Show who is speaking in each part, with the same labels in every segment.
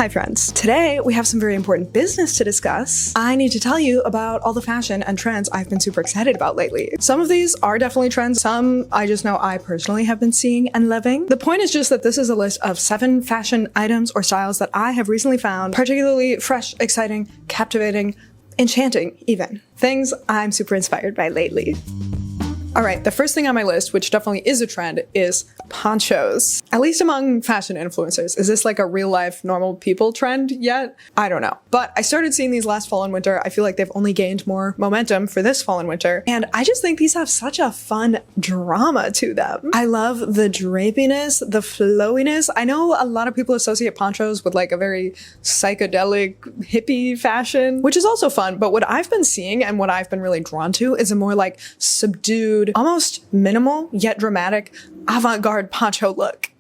Speaker 1: Hi friends. Today we have some very important business to discuss. I need to tell you about all the fashion and trends I've been super excited about lately. Some of these are definitely trends, some I just know I personally have been seeing and loving. The point is just that this is a list of 7 fashion items or styles that I have recently found particularly fresh, exciting, captivating, enchanting even. Things I'm super inspired by lately. All right, the first thing on my list, which definitely is a trend, is ponchos. At least among fashion influencers. Is this like a real life normal people trend yet? I don't know. But I started seeing these last fall and winter. I feel like they've only gained more momentum for this fall and winter. And I just think these have such a fun drama to them. I love the drapiness, the flowiness. I know a lot of people associate ponchos with like a very psychedelic hippie fashion, which is also fun. But what I've been seeing and what I've been really drawn to is a more like subdued, almost minimal yet dramatic avant-garde poncho look.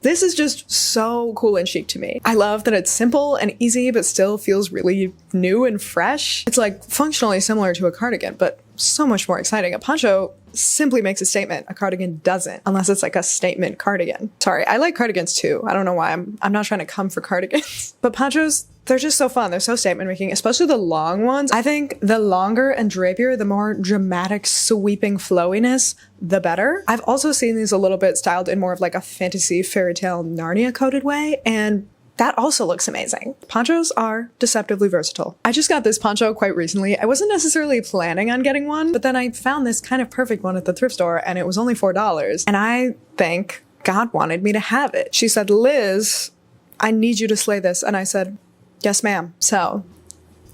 Speaker 1: This is just so cool and chic to me. I love that it's simple and easy but still feels really new and fresh. It's like functionally similar to a cardigan but so much more exciting. A poncho simply makes a statement. A cardigan doesn't, unless it's like a statement cardigan. Sorry, I like cardigans too. I don't know why. I'm not trying to come for cardigans. But ponchos, they're just so fun. They're so statement making, especially the long ones. I think the longer and drapier, the more dramatic, sweeping flowiness, the better. I've also seen these a little bit styled in more of like a fantasy fairy tale Narnia coded way, and that also looks amazing. Ponchos are deceptively versatile. I just got this poncho quite recently. I wasn't necessarily planning on getting one, but then I found this kind of perfect one at the thrift store and it was only $4. And I think God wanted me to have it. She said, "Liz, I need you to slay this." And I said, "Yes, ma'am." So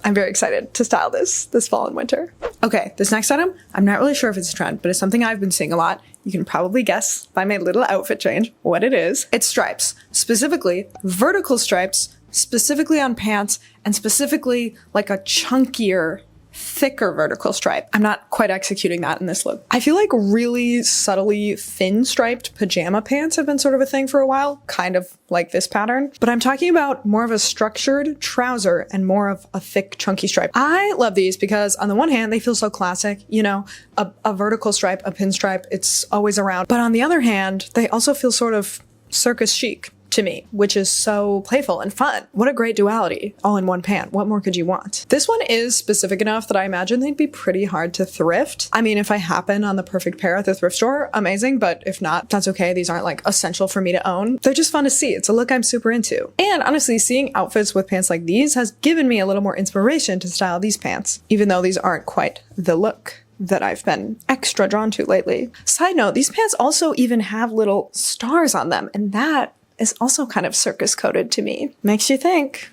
Speaker 1: I'm very excited to style this fall and winter. Okay, this next item, I'm not really sure if it's a trend, but it's something I've been seeing a lot. You can probably guess by my little outfit change what it is. It's stripes, specifically vertical stripes, specifically on pants, and specifically like a chunkier, thicker vertical stripe. I'm not quite executing that in this look. I feel like really subtly thin striped pajama pants have been sort of a thing for a while, kind of like this pattern, but I'm talking about more of a structured trouser and more of a thick chunky stripe. I love these because on the one hand, they feel so classic, you know, a vertical stripe, a pinstripe, it's always around. But on the other hand, they also feel sort of circus chic to me, which is so playful and fun. What a great duality, all in one pant. What more could you want? This one is specific enough that I imagine they'd be pretty hard to thrift. I mean, if I happen on the perfect pair at the thrift store, amazing, but if not, that's okay. These aren't like essential for me to own. They're just fun to see. It's a look I'm super into. And honestly, seeing outfits with pants like these has given me a little more inspiration to style these pants, even though these aren't quite the look that I've been extra drawn to lately. Side note, these pants also even have little stars on them, and that is also kind of circus coded to me. Makes you think.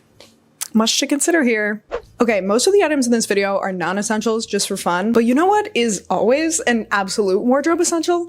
Speaker 1: Much to consider here. Okay, most of the items in this video are non-essentials just for fun, but you know what is always an absolute wardrobe essential?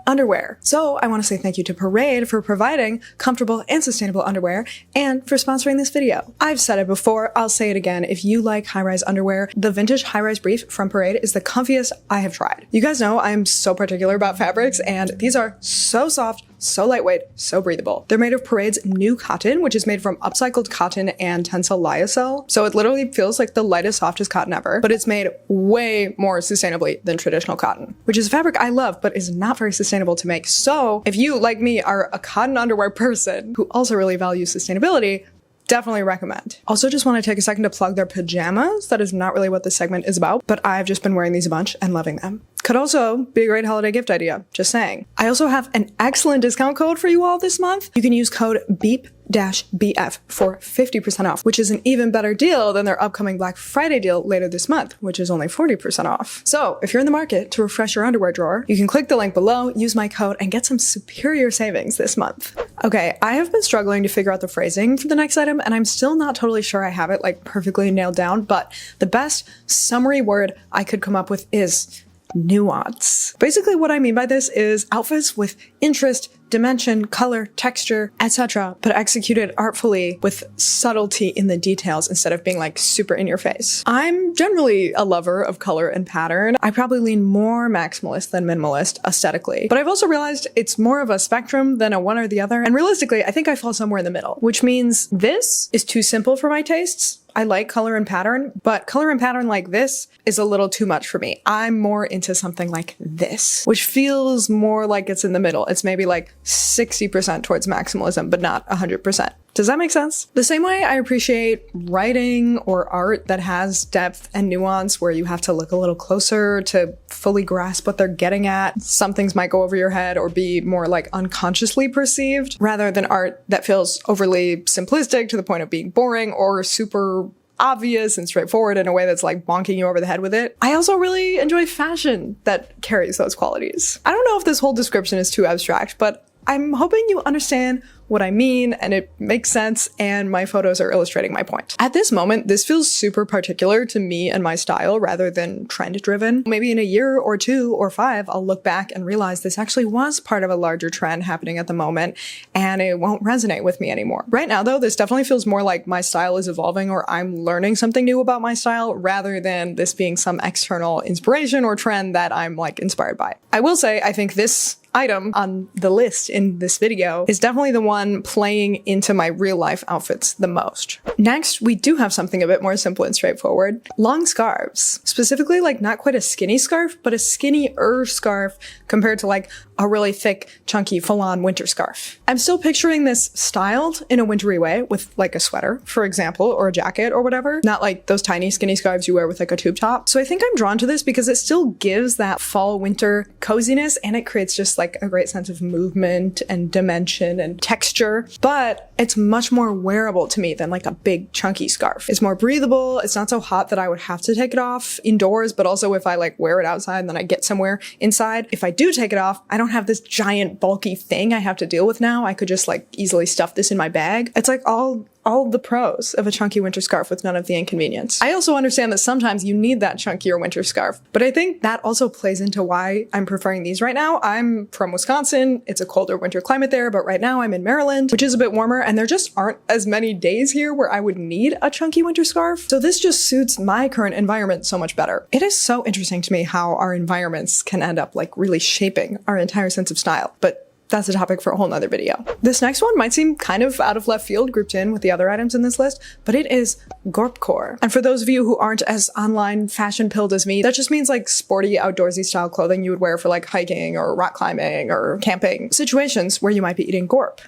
Speaker 1: Underwear. So I want to say thank you to Parade for providing comfortable and sustainable underwear and for sponsoring this video. I've said it before, I'll say it again. If you like high-rise underwear, the vintage high-rise brief from Parade is the comfiest I have tried. You guys know I'm so particular about fabrics, and these are so soft, so lightweight, so breathable. They're made of Parade's new cotton, which is made from upcycled cotton and tensile lyocell. So it literally feels like the lightest, softest cotton ever, but it's made way more sustainably than traditional cotton, which is a fabric I love, but is not very sustainable to make. So if you, like me, are a cotton underwear person who also really values sustainability, definitely recommend. Also just want to take a second to plug their pajamas. That is not really what this segment is about, but I've just been wearing these a bunch and loving them. Could also be a great holiday gift idea, just saying. I also have an excellent discount code for you all this month. You can use code BEEP-BF for 50% off, which is an even better deal than their upcoming Black Friday deal later this month, which is only 40% off. So if you're in the market to refresh your underwear drawer, you can click the link below, use my code, and get some superior savings this month. Okay, I have been struggling to figure out the phrasing for the next item, and I'm still not totally sure I have it like perfectly nailed down, but the best summary word I could come up with is nuance. Basically what I mean by this is outfits with interest, dimension, color, texture, etc., but executed artfully with subtlety in the details instead of being like super in your face. I'm generally a lover of color and pattern. I probably lean more maximalist than minimalist aesthetically, but I've also realized it's more of a spectrum than a one or the other, and realistically I think I fall somewhere in the middle, which means this is too simple for my tastes. I like color and pattern, but color and pattern like this is a little too much for me. I'm more into something like this, which feels more like it's in the middle. It's maybe like 60% towards maximalism, but not 100%. Does that make sense? The same way I appreciate writing or art that has depth and nuance where you have to look a little closer to fully grasp what they're getting at. Some things might go over your head or be more like unconsciously perceived rather than art that feels overly simplistic to the point of being boring or super obvious and straightforward in a way that's like bonking you over the head with it. I also really enjoy fashion that carries those qualities. I don't know if this whole description is too abstract, but I'm hoping you understand what I mean and it makes sense, and my photos are illustrating my point. At this moment, this feels super particular to me and my style rather than trend driven. Maybe in a year or 2 or 5, I'll look back and realize this actually was part of a larger trend happening at the moment and it won't resonate with me anymore. Right now though, this definitely feels more like my style is evolving or I'm learning something new about my style rather than this being some external inspiration or trend that I'm like inspired by. I will say, I think this item on the list in this video is definitely the one playing into my real life outfits the most. Next, we do have something a bit more simple and straightforward. Long scarves. Specifically, like not quite a skinny scarf, but a skinnier scarf compared to like a really thick, chunky, full-on winter scarf. I'm still picturing this styled in a wintry way with like a sweater, for example, or a jacket or whatever. Not like those tiny skinny scarves you wear with like a tube top. So I think I'm drawn to this because it still gives that fall-winter coziness and it creates just like a great sense of movement and dimension and texture, but it's much more wearable to me than like a big chunky scarf. It's more breathable. It's not so hot that I would have to take it off indoors, but also if I like wear it outside and then I get somewhere inside, if I do take it off, I don't have this giant bulky thing I have to deal with now. I could just like easily stuff this in my bag. It's like all the pros of a chunky winter scarf with none of the inconvenience. I also understand that sometimes you need that chunkier winter scarf, but I think that also plays into why I'm preferring these right now. I'm from Wisconsin. It's a colder winter climate there, but right now I'm in Maryland, which is a bit warmer, and there just aren't as many days here where I would need a chunky winter scarf. So this just suits my current environment so much better. It is so interesting to me how our environments can end up like really shaping our entire sense of style, but that's a topic for a whole nother video. This next one might seem kind of out of left field grouped in with the other items in this list, but it is Gorpcore. And for those of you who aren't as online fashion pilled as me, that just means like sporty outdoorsy style clothing you would wear for like hiking or rock climbing or camping situations where you might be eating gorp.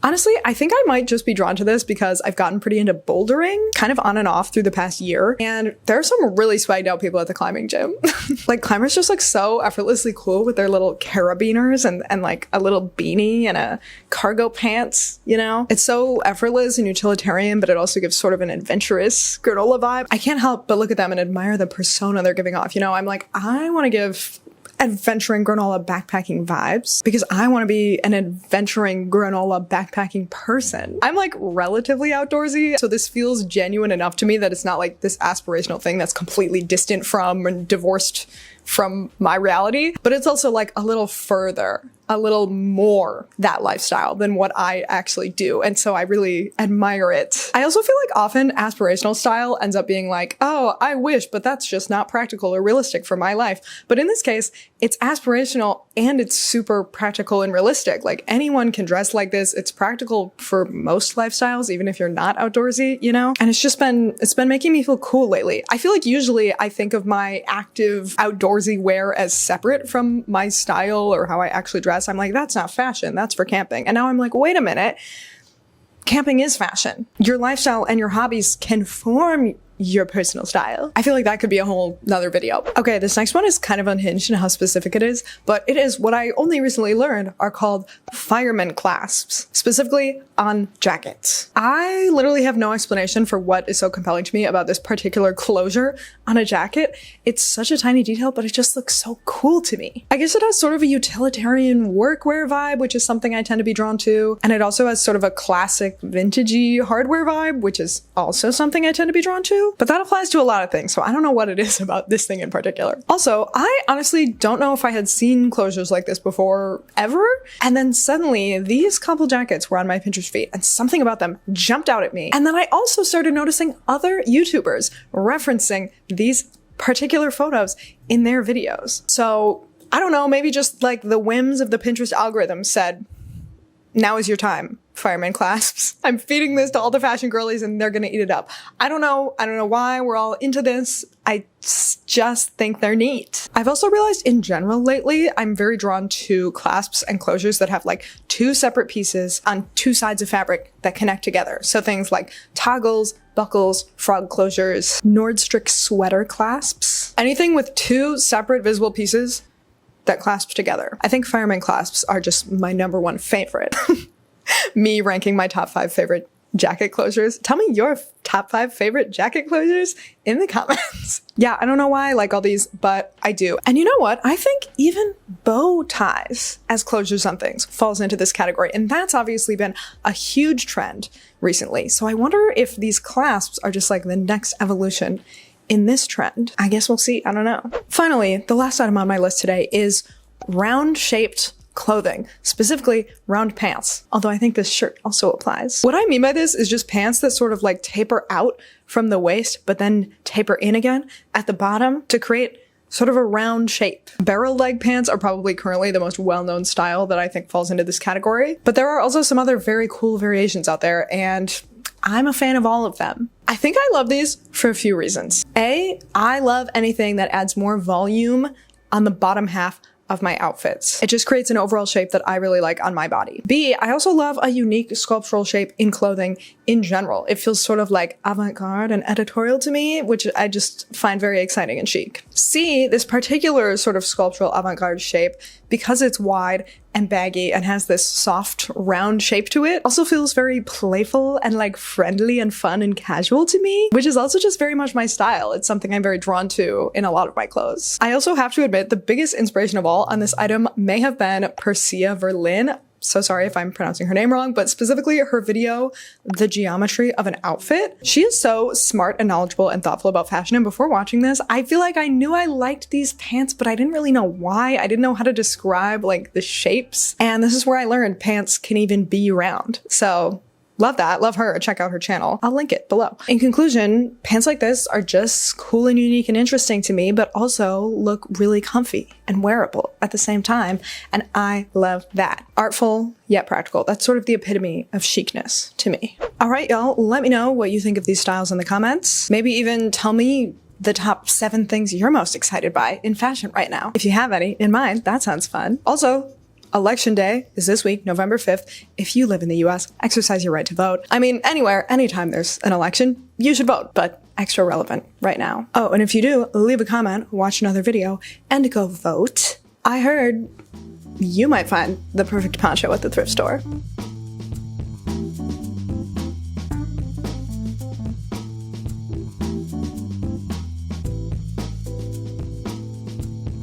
Speaker 1: Honestly, I think I might just be drawn to this because I've gotten pretty into bouldering, kind of on and off through the past year, and there are some really swagged out people at the climbing gym. Like climbers just look so effortlessly cool with their little carabiners and like a little beanie and a cargo pants, you know? It's so effortless and utilitarian, but it also gives sort of an adventurous granola vibe. I can't help but look at them and admire the persona they're giving off. You know, I'm like, I want to give adventuring granola backpacking vibes because I want to be an adventuring granola backpacking person. I'm like relatively outdoorsy, so this feels genuine enough to me that it's not like this aspirational thing that's completely distant from and divorced from my reality, but it's also like a little further, a little more that lifestyle than what I actually do. And so I really admire it. I also feel like often aspirational style ends up being like, oh, I wish, but that's just not practical or realistic for my life. But in this case, it's aspirational and it's super practical and realistic. Like anyone can dress like this. It's practical for most lifestyles, even if you're not outdoorsy, you know? And it's been making me feel cool lately. I feel like usually I think of my active outdoorsy wear as separate from my style or how I actually dress. I'm like, that's not fashion, that's for camping. And now I'm like, wait a minute, camping is fashion. Your lifestyle and your hobbies can form your personal style. I feel like that could be a whole nother video. Okay, this next one is kind of unhinged in how specific it is, but it is what I only recently learned are called firemen clasps, specifically on jackets. I literally have no explanation for what is so compelling to me about this particular closure on a jacket. It's such a tiny detail, but it just looks so cool to me. I guess it has sort of a utilitarian workwear vibe, which is something I tend to be drawn to. And it also has sort of a classic vintagey hardware vibe, which is also something I tend to be drawn to. But that applies to a lot of things, so I don't know what it is about this thing in particular. Also, I honestly don't know if I had seen closures like this before ever, and then suddenly these couple jackets were on my Pinterest feed, and something about them jumped out at me. And then I also started noticing other YouTubers referencing these particular photos in their videos. So, I don't know, maybe just like the whims of the Pinterest algorithm said, Now is your time, fireman clasps. I'm feeding this to all the fashion girlies and they're gonna eat it up. I don't know why we're all into this. I just think they're neat. I've also realized in general lately, I'm very drawn to clasps and closures that have like two separate pieces on two sides of fabric that connect together. So things like toggles, buckles, frog closures, Nordstrom sweater clasps. Anything with two separate visible pieces that clasp together. I think fireman clasps are just my #1 favorite. Me ranking my top 5 favorite jacket closures. Tell me your top 5 favorite jacket closures in the comments. Yeah, I don't know why I like all these, but I do. And you know what? I think even bow ties as closures on things falls into this category. And that's obviously been a huge trend recently. So I wonder if these clasps are just like the next evolution in this trend. I guess we'll see. I don't know. Finally, the last item on my list today is round-shaped clothing, specifically round pants. Although I think this shirt also applies. What I mean by this is just pants that sort of like taper out from the waist, but then taper in again at the bottom to create sort of a round shape. Barrel leg pants are probably currently the most well-known style that I think falls into this category. But there are also some other very cool variations out there, and I'm a fan of all of them. I think I love these for a few reasons. A, I love anything that adds more volume on the bottom half of my outfits. It just creates an overall shape that I really like on my body. B, I also love a unique sculptural shape in clothing in general. It feels sort of like avant-garde and editorial to me, which I just find very exciting and chic. C, this particular sort of sculptural avant-garde shape, because it's wide and baggy and has this soft round shape to it, also feels very playful and like friendly and fun and casual to me, which is also just very much my style. It's something I'm very drawn to in a lot of my clothes. I also have to admit the biggest inspiration of all on this item may have been Persia Verlin. So sorry if I'm pronouncing her name wrong, but specifically her video, The Geometry of an Outfit. She is so smart and knowledgeable and thoughtful about fashion, and before watching this, I feel like I knew I liked these pants, but I didn't really know why. I didn't know how to describe like the shapes, and this is where I learned pants can even be round. So love that, love her, check out her channel. I'll link it below. In conclusion, pants like this are just cool and unique and interesting to me, but also look really comfy and wearable at the same time, and I love that. Artful, yet practical. That's sort of the epitome of chicness to me. All right, y'all, let me know what you think of these styles in the comments. Maybe even tell me the top 7 things you're most excited by in fashion right now. If you have any in mind, that sounds fun. Also, Election Day is this week, November 5th. If you live in the US, exercise your right to vote. I mean, anywhere, anytime there's an election, you should vote, but extra relevant right now. Oh, and if you do, leave a comment, watch another video, and go vote. I heard you might find the perfect poncho at the thrift store.